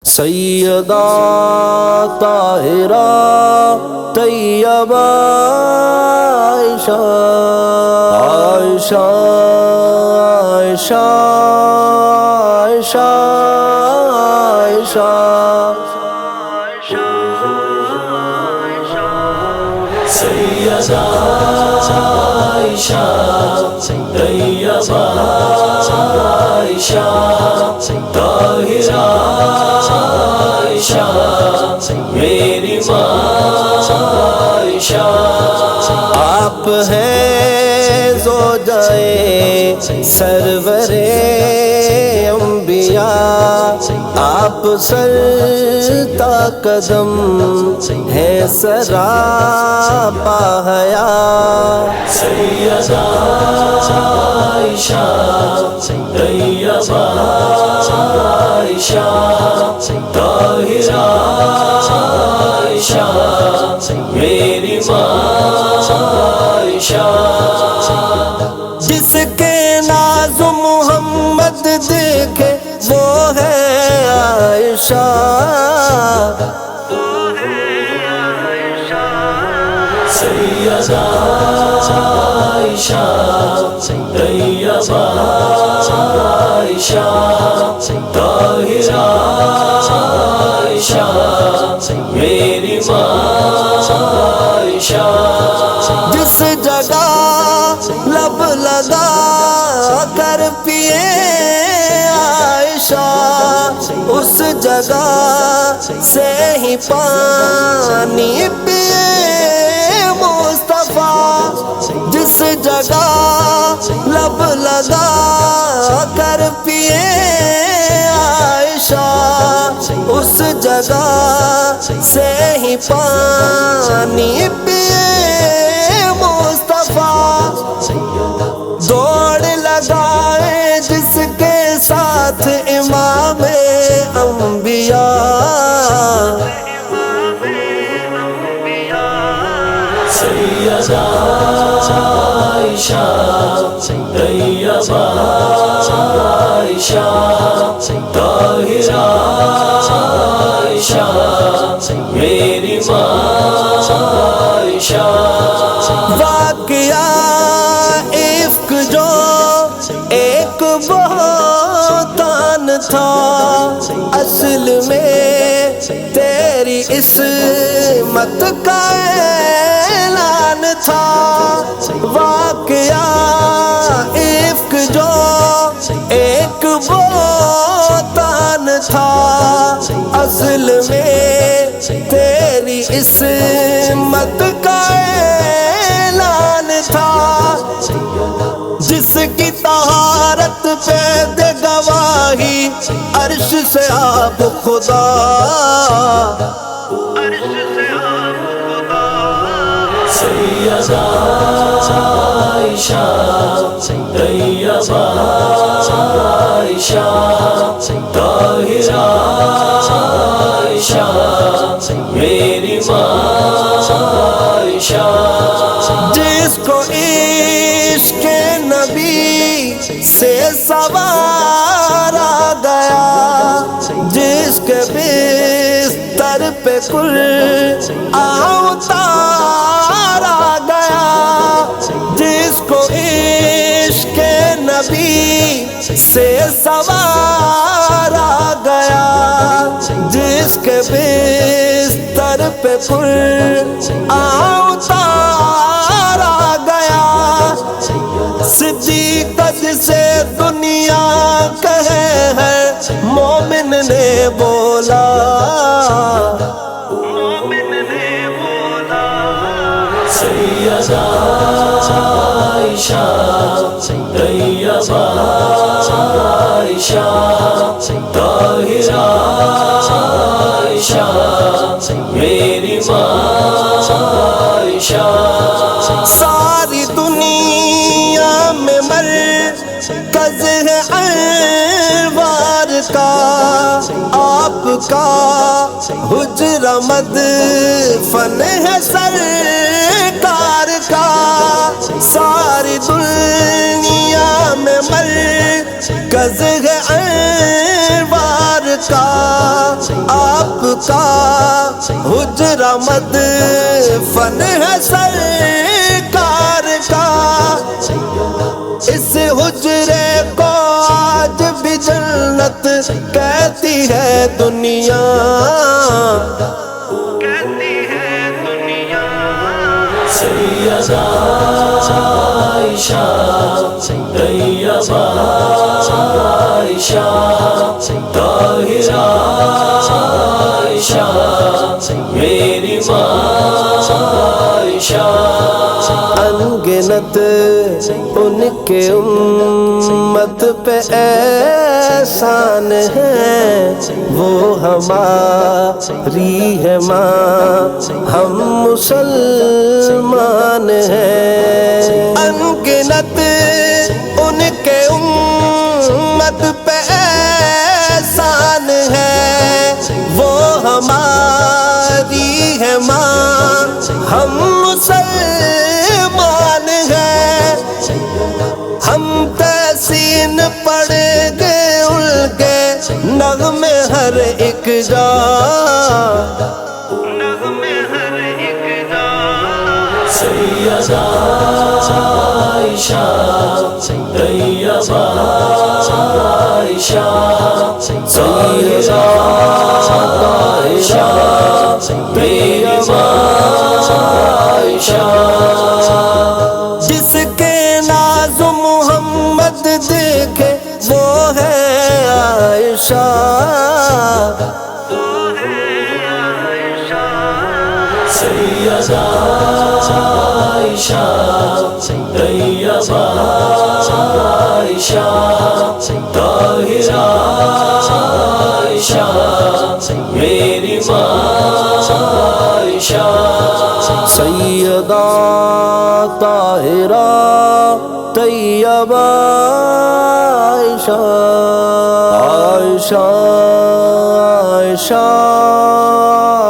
سیدہ طاہرہ طیبہ عائشہ عائشہ عائشہ عائشہ عائشہ سیدہ عائشہ طیبہ عائشہ طاہرہ عائشہ میری ماں عائشہ آپ ہیں زوجہ سرور انبیاء، آپ سر تا قدم ہے سراپا حیا۔ سیدہ عائشہ طیبہ عائشہ طاہرہ عائشہ میری ماں عائشہ جس کے ناز محمد دیکھے وہ ہے عائشہ، سیدہ عائشہ طیبہ عائشہ طاہرہ عائشہ میری ماں عائشہ جس جگہ لب لگا کر پیے عائشہ، اس جگہ سے ہی پانی پیے مصطفیٰ۔ جس جگہ لب لگا کر پیے عائشہ، اس جگہ سے ہی پانی پیے مصطفیٰ۔ دوڑ لگائے جس کے ساتھ امام انبیاء، سیدہ عائشہ طیبہ عائشہ طاہرہ عائشہ میری ماں عائشہ واقعہ عفق جو ایک بہتان تھا، اصل میں تیری عصمت کا اعلان تھا۔ واقعہ عفق جو ایک بہتان تھا، اصل میں تیری عصمت کا اعلان تھا۔ جس کی طہارت پہ دے گواہی عرش سے آپ خدا، سیدہ عائشہ طیبہ عائشہ طاہرہ عائشہ میری ماں عائشہ جس کو عشق نبی سے سوارا گیا، جس کے بستر پہ قرآن اتارا گیا، جس کو عشق نبی سے سوارا گیا، جس کے بستر پہ قرآن اتارا گیا، صدیقت سے دنیا کہے ہے مومن نے بولا، سیدہ عائشہ طیبہ عائشہ طاہرہ عائشہ میری ماں عائشہ ساری دنیا میں مرکز ہے انوار کا، آپ کا حجرہ مدفن ہے سرکار کا۔ ساری دنیا میں مرکز ہے انوار کا، کا حجرہ مدفن ہے سرکار کا، اس حجرے کو آج بھی جنت کہتی ہے دنیا۔ سیدہ عائشہ طیبہ عائشہ طاہرہ عائشہ میری ماں عائشہ، انگنت ان کے امت پہ احسان ہے، وہ ہماری ہے ماں، ہم مسلمان ہیں۔ انگنت ان کے امت پہ احسان ہے، وہ ہماری ہے ماں، ہم مسلمان ہیں۔ ہم تحسین پڑھ گئے ان کے نغمے ہر ایک جا، سیدہ عائشہ طیبہ عائشہ طاہرہ عائشہ میری ماں عائشہ، جس کے ناز محمد دیکھے وہ ہے عائشہ، سیدہ عائشہ طیبہ عائشہ طاہرہ عائشہ میری ماں عائشہ، سیدہ طاہرہ طیبہ عائشہ عائشہ عائشہ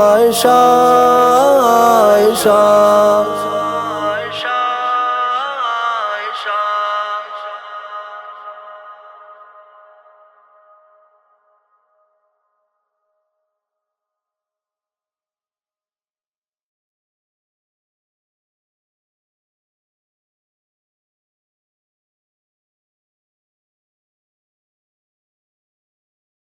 عائشہ